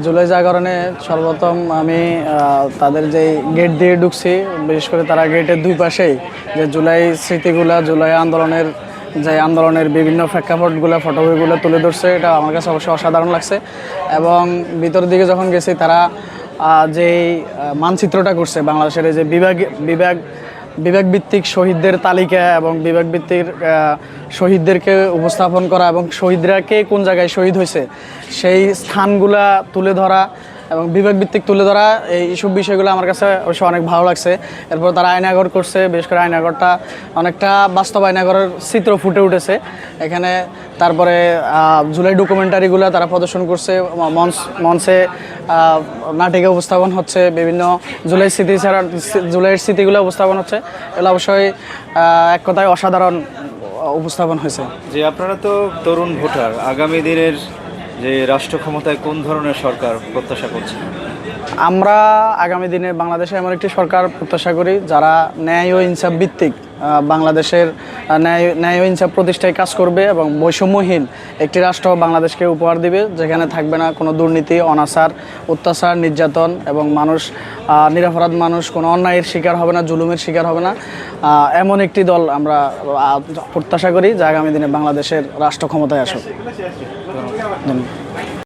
জুলাই জাগরণে সর্বপ্রথম আমি তাদের যে গেট দিয়ে ঢুকছি, বিশেষ করে তারা গেটের দুই পাশেই যে জুলাই স্মৃতিগুলা, জুলাই আন্দোলনের যে আন্দোলনের বিভিন্ন প্রেক্ষাপটগুলো, ফটোগুলো তুলে ধরছে, এটা আমার কাছে অবশ্যই অসাধারণ লাগছে। এবং ভিতরের দিকে যখন গেছি, তারা যেই মানচিত্রটা করছে বাংলাদেশের, এই যে বিভাগ বিভাগ ভিত্তিক শহীদদের তালিকা এবং বিভাগ ভিত্তিক শহীদদেরকে উপস্থাপন করা এবং শহীদরা কে কোন জায়গায় শহীদ হয়েছে সেই স্থানগুলা তুলে ধরা এবং বিভাগ ভিত্তিক তুলে ধরা, এইসব বিষয়গুলো আমার কাছে অবশ্য অনেক ভালো লাগছে। এরপর তারা আয়নাঘর করছে, বিশেষ করে আয়নাঘরটা অনেকটা বাস্তব আয়নাঘরের চিত্র ফুটে উঠেছে এখানে। তারপরে জুলাই ডকুমেন্টারিগুলো তারা প্রদর্শন করছে, মঞ্চে নাটিকা উপস্থাপন হচ্ছে, বিভিন্ন জুলাই স্মৃতি ছাড়া জুলাইয়ের স্মৃতিগুলো উপস্থাপন হচ্ছে। এগুলো অবশ্যই এক কথায় অসাধারণ উপস্থাপন হয়েছে। যে আপনারা তো তরুণ ভোটার, আগামী দিনের যে রাষ্ট্র ক্ষমতায় কোন ধরনের সরকার প্রত্যাশা করছেন? আমরা আগামী দিনে বাংলাদেশে এমন একটি সরকার প্রত্যাশা করি যারা ন্যায় ও ইনসাফ ভিত্তিক বাংলাদেশের ন্যায় ও ইনসাফ প্রতিষ্ঠায় কাজ করবে এবং বৈষম্যহীন একটি রাষ্ট্র বাংলাদেশকে উপহার দিবে, যেখানে থাকবে না কোনো দুর্নীতি, অনাচার, অত্যাচার, নির্যাতন এবং মানুষ নিরপরাধ মানুষ কোনো অন্যায়ের শিকার হবে না, জুলুমের শিকার হবে না। এমন একটি দল আমরা প্রত্যাশা করি যা আগামী দিনে বাংলাদেশের রাষ্ট্র ক্ষমতায় আসুক। ধন্যবাদ।